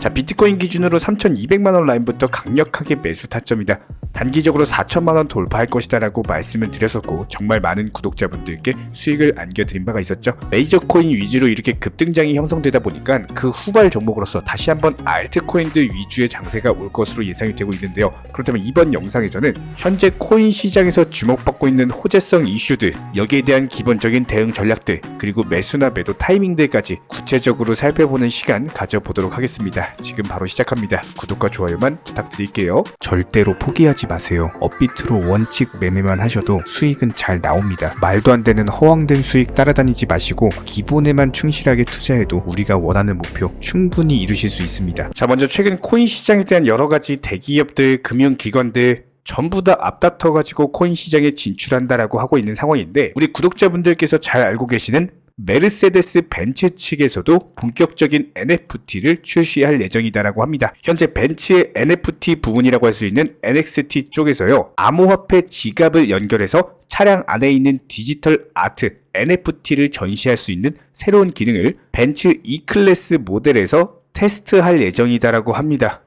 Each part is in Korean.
자, 비트코인 기준으로 3,200만원 라인부터 강력하게 매수 타점이다. 단기적으로 4천만원 돌파할 것이다 라고 말씀을 드렸었고, 정말 많은 구독자분들께 수익을 안겨드린 바가 있었죠. 메이저 코인 위주로 이렇게 급등장이 형성되다 보니까 그 후발 종목으로서 다시 한번 알트코인들 위주의 장세가 올 것으로 예상이 되고 있는데요. 그렇다면 이번 영상에서는 현재 코인 시장에서 주목받고 있는 호재성 이슈들, 여기에 대한 기본적인 대응 전략들, 그리고 매수나 매도 타이밍들까지 구체적으로 살펴보는 시간 가져보도록 하겠습니다. 지금 바로 시작합니다. 구독과 좋아요만 부탁드릴게요. 절대로 포기하지 마세요. 업비트로 원칙 매매만 하셔도 수익은 잘 나옵니다. 말도 안 되는 허황된 수익 따라다니지 마시고 기본에만 충실하게 투자해도 우리가 원하는 목표 충분히 이루실 수 있습니다. 자, 먼저 최근 코인 시장에 대한 여러 가지 대기업들, 금융기관들 전부 다 앞다퉈가지고 코인 시장에 진출한다라고 하고 있는 상황인데, 우리 구독자분들께서 잘 알고 계시는 메르세데스 벤츠 측에서도 본격적인 NFT를 출시할 예정이다라고 합니다. 현재 벤츠의 NFT 부문이라고 할 수 있는 NXT 쪽에서요, 암호화폐 지갑을 연결해서 차량 안에 있는 디지털 아트 NFT를 전시할 수 있는 새로운 기능을 벤츠 E클래스 모델에서 테스트할 예정이다라고 합니다.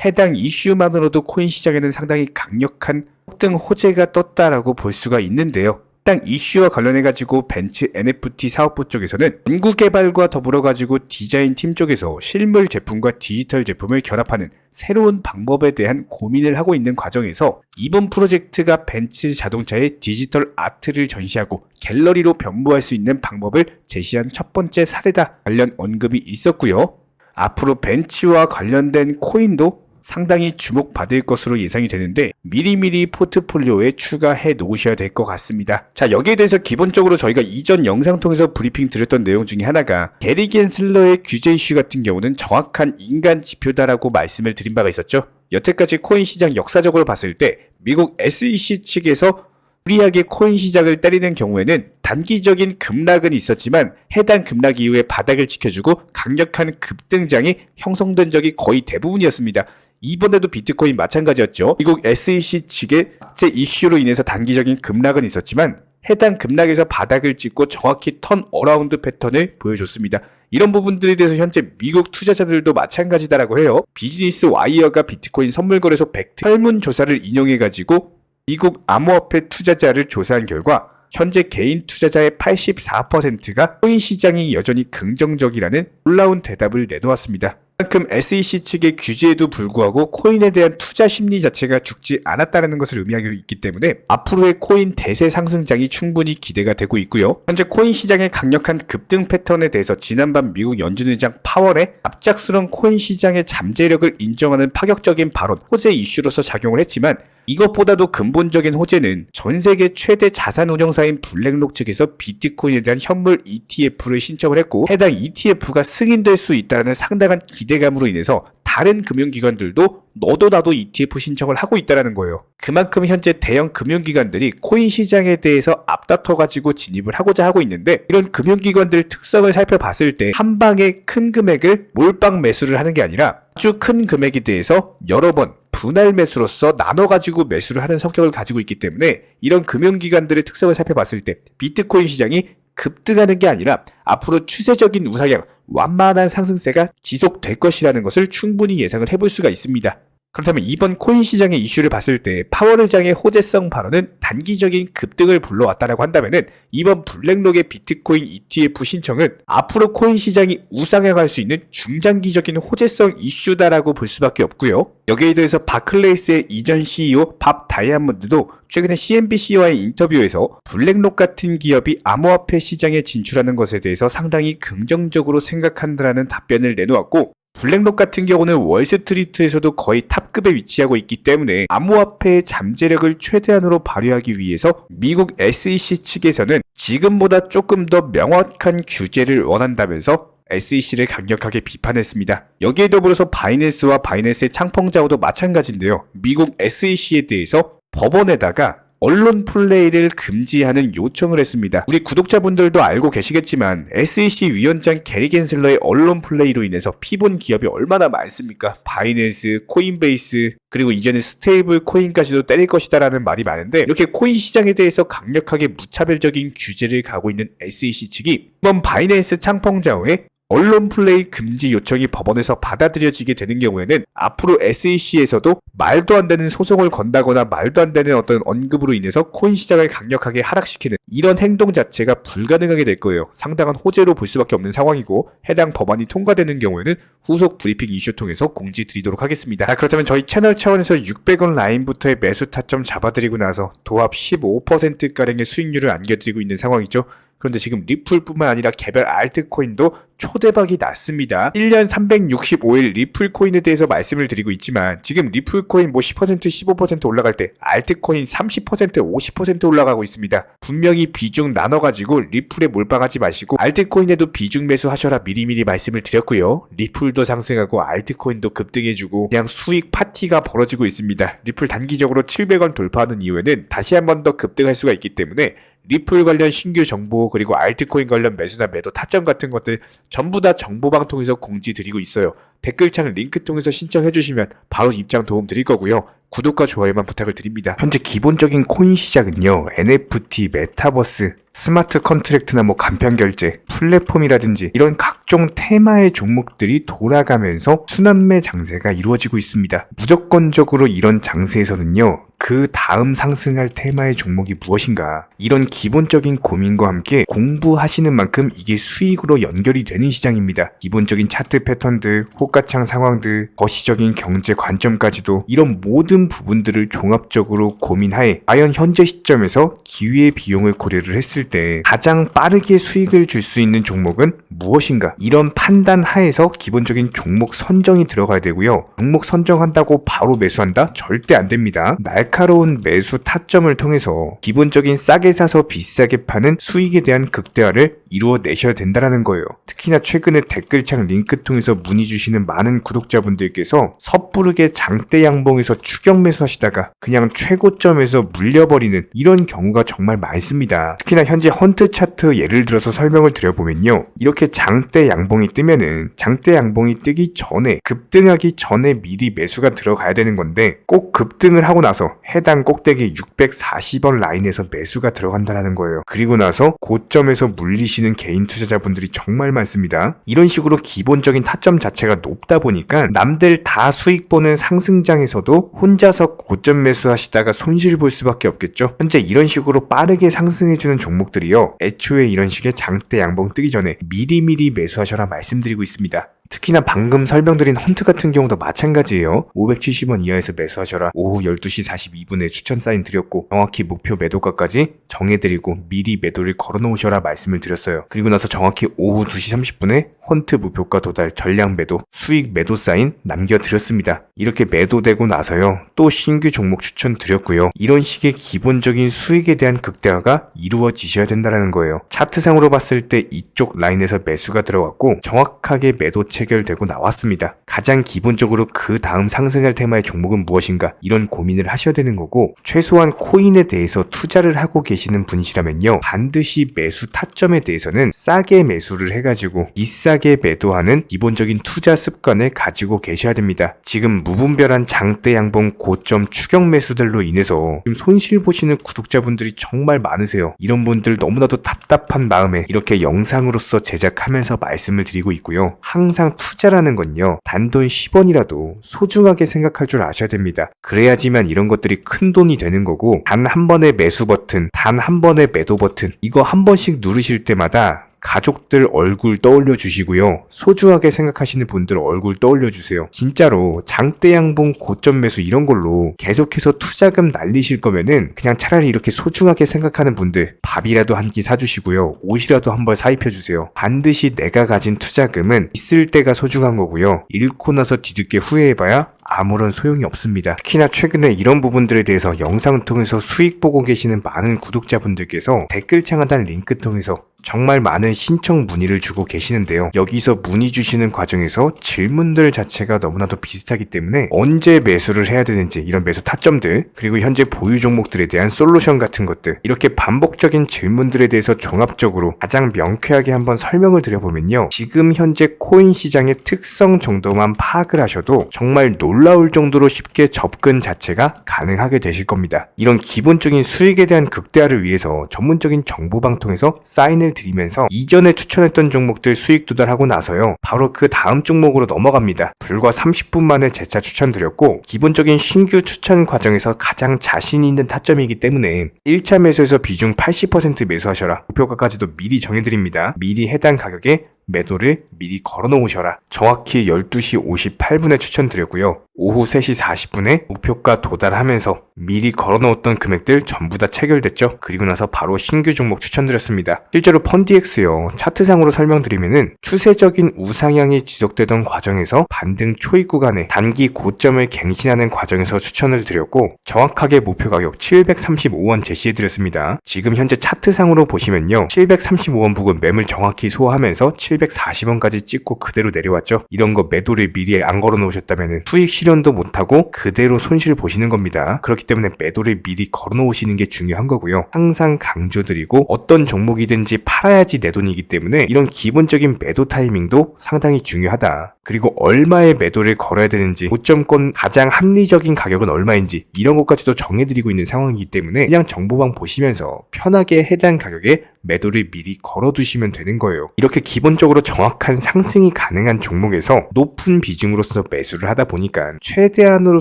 해당 이슈만으로도 코인 시장에는 상당히 강력한 폭등 호재가 떴다라고 볼 수가 있는데요. 해당 이슈와 관련해가지고 벤츠 NFT 사업부 쪽에서는 연구개발과 더불어가지고 디자인 팀 쪽에서 실물 제품과 디지털 제품을 결합하는 새로운 방법에 대한 고민을 하고 있는 과정에서 이번 프로젝트가 벤츠 자동차의 디지털 아트를 전시하고 갤러리로 변모할 수 있는 방법을 제시한 첫 번째 사례다 관련 언급이 있었고요. 앞으로 벤츠와 관련된 코인도 상당히 주목받을 것으로 예상이 되는데 미리미리 포트폴리오에 추가해 놓으셔야 될 것 같습니다. 자, 여기에 대해서 기본적으로 저희가 이전 영상 통해서 브리핑 드렸던 내용 중에 하나가 게리 겐슬러의 규제 이슈 같은 경우는 정확한 인간 지표다라고 말씀을 드린 바가 있었죠. 여태까지 코인 시장 역사적으로 봤을 때 미국 SEC 측에서 무리하게 코인 시장을 때리는 경우에는 단기적인 급락은 있었지만 해당 급락 이후에 바닥을 지켜주고 강력한 급등장이 형성된 적이 거의 대부분이었습니다. 이번에도 비트코인 마찬가지였죠. 미국 SEC 측의 악재 이슈로 인해서 단기적인 급락은 있었지만 해당 급락에서 바닥을 찍고 정확히 턴 어라운드 패턴을 보여줬습니다. 이런 부분들에 대해서 현재 미국 투자자들도 마찬가지다라고 해요. 비즈니스 와이어가 비트코인 선물거래소 팩트 설문조사를 인용해가지고 미국 암호화폐 투자자를 조사한 결과 현재 개인 투자자의 84%가 코인 시장이 여전히 긍정적이라는 놀라운 대답을 내놓았습니다. 그만큼 SEC 측의 규제에도 불구하고 코인에 대한 투자 심리 자체가 죽지 않았다는 것을 의미하고 있기 때문에 앞으로의 코인 대세 상승장이 충분히 기대가 되고 있고요. 현재 코인 시장의 강력한 급등 패턴에 대해서 지난밤 미국 연준의장 파월의 갑작스러운 코인 시장의 잠재력을 인정하는 파격적인 발언, 호재 이슈로서 작용을 했지만 이것보다도 근본적인 호재는 전 세계 최대 자산 운용사인 블랙록 측에서 비트코인에 대한 현물 ETF를 신청을 했고 해당 ETF가 승인될 수 있다는 상당한 기대감으로 인해서 다른 금융기관들도 너도 나도 ETF 신청을 하고 있다는 거예요. 그만큼 현재 대형 금융기관들이 코인 시장에 대해서 앞다퉈가지고 진입을 하고자 하고 있는데, 이런 금융기관들 특성을 살펴봤을 때 한 방에 큰 금액을 몰빵 매수를 하는 게 아니라 아주 큰 금액에 대해서 여러 번 분할 매수로서 나눠가지고 매수를 하는 성격을 가지고 있기 때문에 이런 금융기관들의 특성을 살펴봤을 때 비트코인 시장이 급등하는 게 아니라 앞으로 추세적인 우상향, 완만한 상승세가 지속될 것이라는 것을 충분히 예상을 해볼 수가 있습니다. 그렇다면 이번 코인 시장의 이슈를 봤을 때 파월 의장의 호재성 발언은 단기적인 급등을 불러왔다라고 한다면은 이번 블랙록의 비트코인 ETF 신청은 앞으로 코인 시장이 우상향할 수 있는 중장기적인 호재성 이슈다라고 볼 수밖에 없고요. 여기에 대해서 바클레이스의 이전 CEO 밥 다이아몬드도 최근에 CNBC와의 인터뷰에서 블랙록 같은 기업이 암호화폐 시장에 진출하는 것에 대해서 상당히 긍정적으로 생각한다라는 답변을 내놓았고, 블랙록 같은 경우는 월스트리트에서도 거의 탑급에 위치하고 있기 때문에 암호화폐의 잠재력을 최대한으로 발휘하기 위해서 미국 SEC 측에서는 지금보다 조금 더 명확한 규제를 원한다면서 SEC를 강력하게 비판했습니다. 여기에 더불어서 바이낸스와 바이낸스의 창펑자오도 마찬가지인데요. 미국 SEC에 대해서 법원에다가 언론 플레이를 금지하는 요청을 했습니다. 우리 구독자분들도 알고 계시겠지만 SEC 위원장 게리 겐슬러의 언론 플레이로 인해서 피본 기업이 얼마나 많습니까? 바이낸스, 코인베이스, 그리고 이제는 스테이블 코인까지도 때릴 것이다라는 말이 많은데, 이렇게 코인 시장에 대해서 강력하게 무차별적인 규제를 가고 있는 SEC 측이 이번 바이낸스 창펑자오의 언론 플레이 금지 요청이 법원에서 받아들여지게 되는 경우에는 앞으로 SEC에서도 말도 안 되는 소송을 건다거나 말도 안 되는 어떤 언급으로 인해서 코인 시장을 강력하게 하락시키는 이런 행동 자체가 불가능하게 될 거예요. 상당한 호재로 볼 수밖에 없는 상황이고 해당 법안이 통과되는 경우에는 후속 브리핑 이슈 통해서 공지 드리도록 하겠습니다. 그렇다면 저희 채널 차원에서 600원 라인부터의 매수 타점 잡아드리고 나서 도합 15%가량의 수익률을 안겨드리고 있는 상황이죠. 그런데 지금 리플뿐만 아니라 개별 알트코인도 초대박이 났습니다. 1년 365일 리플코인에 대해서 말씀을 드리고 있지만 지금 리플코인 10% 15% 올라갈 때 알트코인 30% 50% 올라가고 있습니다. 분명히 비중 나눠가지고 리플에 몰빵하지 마시고 알트코인에도 비중 매수하셔라 미리미리 말씀을 드렸고요. 리플도 상승하고 알트코인도 급등해주고 그냥 수익 파티가 벌어지고 있습니다. 리플 단기적으로 700원 돌파하는 이후에는 다시 한 번 더 급등할 수가 있기 때문에 리플 관련 신규 정보 그리고 알트코인 관련 매수나 매도 타점 같은 것들 전부 다 정보방 통해서 공지 드리고 있어요. 댓글창 링크 통해서 신청해 주시면 바로 입장 도움 드릴 거고요. 구독과 좋아요만 부탁을 드립니다. 현재 기본적인 코인 시장은요. NFT, 메타버스, 스마트 컨트랙트나 간편 결제, 플랫폼이라든지 이런 각종 테마의 종목들이 돌아가면서 순환매 장세가 이루어지고 있습니다. 무조건적으로 이런 장세에서는요. 그 다음 상승할 테마의 종목이 무엇인가 이런 기본적인 고민과 함께 공부하시는 만큼 이게 수익으로 연결이 되는 시장입니다. 기본적인 차트 패턴들, 호가창 상황들, 거시적인 경제 관점까지도 이런 모든 부분들을 종합적으로 고민하에 과연 현재 시점에서 기회의 비용을 고려를 했을 때 가장 빠르게 수익을 줄 수 있는 종목은 무엇인가 이런 판단 하에서 기본적인 종목 선정이 들어가야 되고요. 종목 선정한다고 바로 매수한다? 절대 안 됩니다. 날카로운 매수 타점을 통해서 기본적인 싸게 사서 비싸게 파는 수익에 대한 극대화를 이루어내셔야 된다는 거예요. 특히나 최근에 댓글창 링크 통해서 문의 주시는 많은 구독자분들께서 섣부르게 장대 양봉에서 추격 매수하시다가 그냥 최고점에서 물려버리는 이런 경우가 정말 많습니다. 특히나 현재 헌트 차트 예를 들어서 설명을 드려보면요. 이렇게 장대 양봉이 뜨면은 장대 양봉이 뜨기 전에 급등하기 전에 미리 매수가 들어가야 되는 건데 꼭 급등을 하고 나서 해당 꼭대기 640원 라인에서 매수가 들어간다는 거예요. 그리고 나서 고점에서 물리시는 개인 투자자분들이 정말 많습니다. 이런 식으로 기본적인 타점 자체가 높다 보니까 남들 다 수익 보는 상승장에서도 혼자서 고점 매수하시다가 손실 볼 수밖에 없겠죠. 현재 이런 식으로 빠르게 상승해주는 종목들이요. 애초에 이런 식의 장대 양봉 뜨기 전에 미리미리 매수하셔라 말씀드리고 있습니다. 특히나 방금 설명드린 헌트 같은 경우도 마찬가지예요. 570원 이하에서 매수하셔라. 오후 12시 42분에 추천 사인 드렸고 정확히 목표 매도가까지 정해드리고 미리 매도를 걸어놓으셔라 말씀을 드렸어요. 그리고 나서 정확히 오후 2시 30분에 헌트 목표가 도달 전량 매도 수익 매도 사인 남겨드렸습니다. 이렇게 매도되고 나서요. 또 신규 종목 추천 드렸고요. 이런 식의 기본적인 수익에 대한 극대화가 이루어지셔야 된다는 거예요. 차트상으로 봤을 때 이쪽 라인에서 매수가 들어갔고 정확하게 매도 체결되고 나왔습니다. 가장 기본적으로 그 다음 상승할 테마의 종목은 무엇인가 이런 고민을 하셔야 되는 거고 최소한 코인에 대해서 투자를 하고 계시는 분이시라면요. 반드시 매수 타점에 대해서는 싸게 매수를 해가지고 비싸게 매도하는 기본적인 투자 습관을 가지고 계셔야 됩니다. 지금 무분별한 장대 양봉 고점 추격 매수들로 인해서 지금 손실 보시는 구독자분들이 정말 많으세요. 이런 분들 너무나도 답답한 마음에 이렇게 영상으로서 제작하면서 말씀을 드리고 있고요. 항상 투자라는 건요. 단돈 10원이라도 소중하게 생각할 줄 아셔야 됩니다. 그래야지만 이런 것들이 큰 돈이 되는 거고 단 한 번의 매수 버튼, 단 한 번의 매도 버튼 이거 한 번씩 누르실 때마다 가족들 얼굴 떠올려 주시고요. 소중하게 생각하시는 분들 얼굴 떠올려 주세요. 진짜로 장대 양봉 고점 매수 이런 걸로 계속해서 투자금 날리실 거면은 그냥 차라리 이렇게 소중하게 생각하는 분들 밥이라도 한 끼 사주시고요. 옷이라도 한 벌 사입혀 주세요. 반드시 내가 가진 투자금은 있을 때가 소중한 거고요. 잃고 나서 뒤늦게 후회해봐야 아무런 소용이 없습니다. 특히나 최근에 이런 부분들에 대해서 영상을 통해서 수익 보고 계시는 많은 구독자분들께서 댓글창 하단 링크 통해서 정말 많은 신청 문의를 주고 계시는데요. 여기서 문의 주시는 과정에서 질문들 자체가 너무나도 비슷하기 때문에 언제 매수를 해야 되는지 이런 매수 타점들 그리고 현재 보유 종목들에 대한 솔루션 같은 것들 이렇게 반복적인 질문들에 대해서 종합적으로 가장 명쾌하게 한번 설명을 드려보면요. 지금 현재 코인 시장의 특성 정도만 파악을 하셔도 정말 놀라울 정도로 쉽게 접근 자체가 가능하게 되실 겁니다. 이런 기본적인 수익에 대한 극대화를 위해서 전문적인 정보방통에서 사인을 드리면서 이전에 추천했던 종목들 수익 도달하고 나서요, 바로 그 다음 종목으로 넘어갑니다. 불과 30분 만에 재차 추천드렸고, 기본적인 신규 추천 과정에서 가장 자신 있는 타점이기 때문에 1차 매수에서 비중 80% 매수하셔라, 목표가까지도 미리 정해드립니다. 미리 해당 가격에 매도를 미리 걸어 놓으셔라. 정확히 12시 58분에 추천드렸고요. 오후 3시 40분에 목표가 도달하면서 미리 걸어 놓았던 금액들 전부 다 체결됐죠. 그리고 나서 바로 신규 종목 추천드렸습니다. 실제로 펀디엑스요, 차트상으로 설명드리면은 추세적인 우상향이 지속되던 과정에서 반등 초입 구간에 단기 고점을 갱신하는 과정에서 추천을 드렸고, 정확하게 목표 가격 735원 제시해드렸습니다. 지금 현재 차트상으로 보시면요, 735원 부근 매물 정확히 소화하면서 740원까지 찍고 그대로 내려왔죠. 이런 거 매도를 미리 안 걸어 놓으셨다면 수익 실현도 못하고 그대로 손실을 보시는 겁니다. 그렇기 때문에 매도를 미리 걸어 놓으시는 게 중요한 거고요. 항상 강조드리고, 어떤 종목이든지 팔아야지 내 돈이기 때문에 이런 기본적인 매도 타이밍도 상당히 중요하다. 그리고 얼마의 매도를 걸어야 되는지, 고점권 가장 합리적인 가격은 얼마인지 이런 것까지도 정해드리고 있는 상황이기 때문에 그냥 정보방 보시면서 편하게 해당 가격에 매도를 미리 걸어두시면 되는 거예요. 이렇게 기본적으로 정확한 상승이 가능한 종목에서 높은 비중으로서 매수를 하다 보니까 최대한으로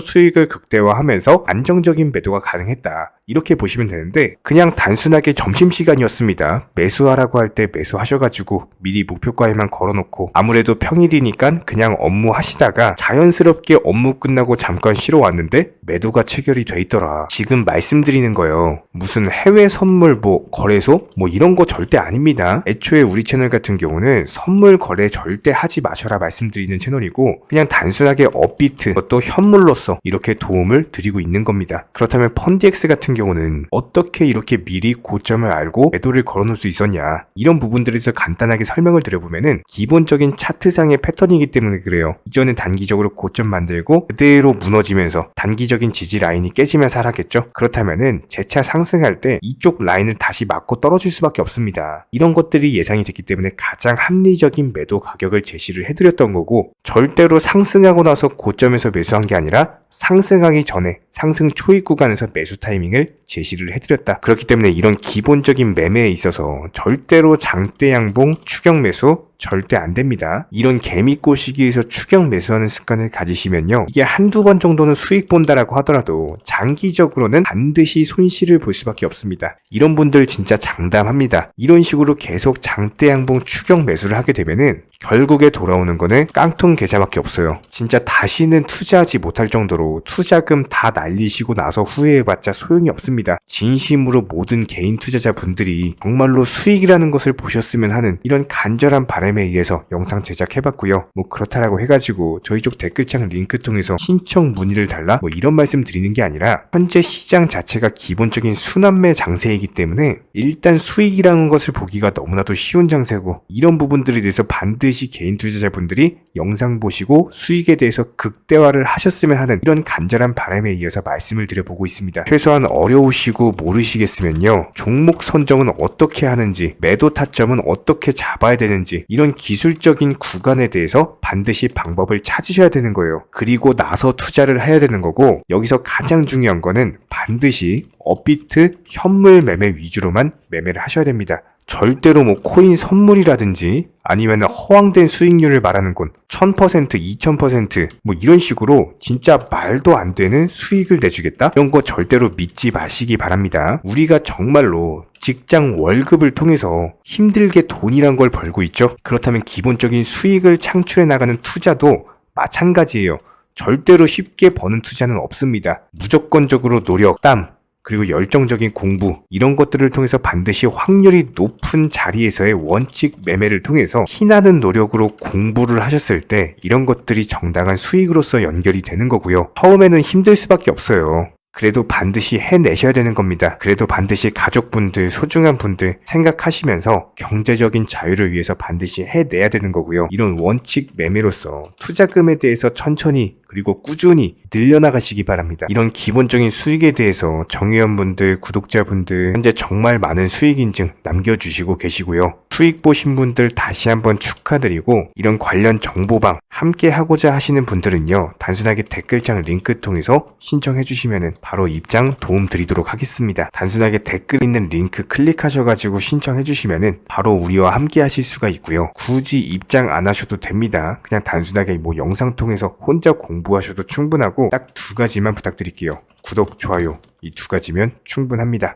수익을 극대화하면서 안정적인 매도가 가능했다, 이렇게 보시면 되는데, 그냥 단순하게 점심시간이었습니다, 매수하라고 할 때 매수하셔가지고 미리 목표가에만 걸어놓고 아무래도 평일이니까 그냥 업무 하시다가 자연스럽게 업무 끝나고 잠깐 쉬러 왔는데 매도가 체결이 돼 있더라. 지금 말씀드리는 거예요, 무슨 해외 선물 거래소 이런 거 절대 아닙니다. 애초에 우리 채널 같은 경우는 선물 거래 절대 하지 마셔라 말씀드리는 채널이고, 그냥 단순하게 업비트, 또 현물로서 이렇게 도움을 드리고 있는 겁니다. 그렇다면 펀디엑스 같은 경우는 어떻게 이렇게 미리 고점을 알고 매도를 걸어놓을 수 있었냐, 이런 부분들에 대해서 간단하게 설명을 드려보면은 기본적인 차트상의 패턴이기 때문에 그래요. 이전에 단기적으로 고점 만들고 그대로 무너지면서 단기적인 지지 라인이 깨지면서 하락했죠. 그렇다면은 재차 상승할 때 이쪽 라인을 다시 맞고 떨어질 수밖에 없습니다. 이런 것들이 예상이 됐기 때문에 가장 합리적인 매도 가격을 제시를 해드렸던 거고, 절대로 상승하고 나서 고점에서 매수한 게 아니라 상승하기 전에 상승 초입 구간에서 매수 타이밍을 제시를 해드렸다. 그렇기 때문에 이런 기본적인 매매에 있어서 절대로 장대 양봉 추격 매수 절대 안 됩니다. 이런 개미꼬 시기에서 추격 매수하는 습관을 가지시면요, 이게 한두 번 정도는 수익 본다라고 하더라도 장기적으로는 반드시 손실을 볼 수밖에 없습니다. 이런 분들 진짜 장담합니다. 이런 식으로 계속 장대 양봉 추격 매수를 하게 되면은 결국에 돌아오는 거는 깡통 계좌밖에 없어요. 진짜 다시는 투자하지 못할 정도로 투자금 다 날리시고 나서 후회해봤자 소용이 없습니다. 진심으로 모든 개인 투자자분들이 정말로 수익이라는 것을 보셨으면 하는 이런 간절한 바람에 의해서 영상 제작해봤고요. 그렇다라고 해가지고 저희 쪽 댓글창 링크 통해서 신청 문의를 달라 이런 말씀 드리는 게 아니라, 현재 시장 자체가 기본적인 순환매 장세이기 때문에 일단 수익이라는 것을 보기가 너무나도 쉬운 장세고, 이런 부분들에 대해서 반드시 개인 투자자분들이 영상 보시고 수익에 대해서 극대화를 하셨으면 하는 이런 간절한 바람에 이어서 말씀을 드려보고 있습니다. 최소한 어려우시고 모르시겠으면요, 종목 선정은 어떻게 하는지, 매도 타점은 어떻게 잡아야 되는지, 이런 기술적인 구간에 대해서 반드시 방법을 찾으셔야 되는 거예요. 그리고 나서 투자를 해야 되는 거고, 여기서 가장 중요한 거는 반드시 업비트 현물 매매 위주로만 매매를 하셔야 됩니다. 절대로 코인 선물이라든지 아니면 허황된 수익률을 말하는 건 1000%, 2000% 이런 식으로 진짜 말도 안 되는 수익을 내주겠다? 이런 거 절대로 믿지 마시기 바랍니다. 우리가 정말로 직장 월급을 통해서 힘들게 돈이란 걸 벌고 있죠. 그렇다면 기본적인 수익을 창출해 나가는 투자도 마찬가지예요. 절대로 쉽게 버는 투자는 없습니다. 무조건적으로 노력, 땀, 그리고 열정적인 공부, 이런 것들을 통해서 반드시 확률이 높은 자리에서의 원칙 매매를 통해서 희나는 노력으로 공부를 하셨을 때 이런 것들이 정당한 수익으로서 연결이 되는 거고요. 처음에는 힘들 수밖에 없어요. 그래도 반드시 해내셔야 되는 겁니다. 그래도 반드시 가족분들, 소중한 분들 생각하시면서 경제적인 자유를 위해서 반드시 해내야 되는 거고요. 이런 원칙 매매로서 투자금에 대해서 천천히 그리고 꾸준히 늘려나가시기 바랍니다. 이런 기본적인 수익에 대해서 정회원분들, 구독자분들 현재 정말 많은 수익 인증 남겨주시고 계시고요. 수익 보신 분들 다시 한번 축하드리고 이런 관련 정보방 함께 하고자 하시는 분들은요. 단순하게 댓글창 링크 통해서 신청해 주시면 바로 입장 도움 드리도록 하겠습니다. 단순하게 댓글 있는 링크 클릭하셔가지고 신청해 주시면 바로 우리와 함께 하실 수가 있고요. 굳이 입장 안 하셔도 됩니다. 그냥 단순하게 영상 통해서 혼자 공부하셔도 충분하고 딱 두 가지만 부탁드릴게요. 구독, 좋아요 이 두 가지면 충분합니다.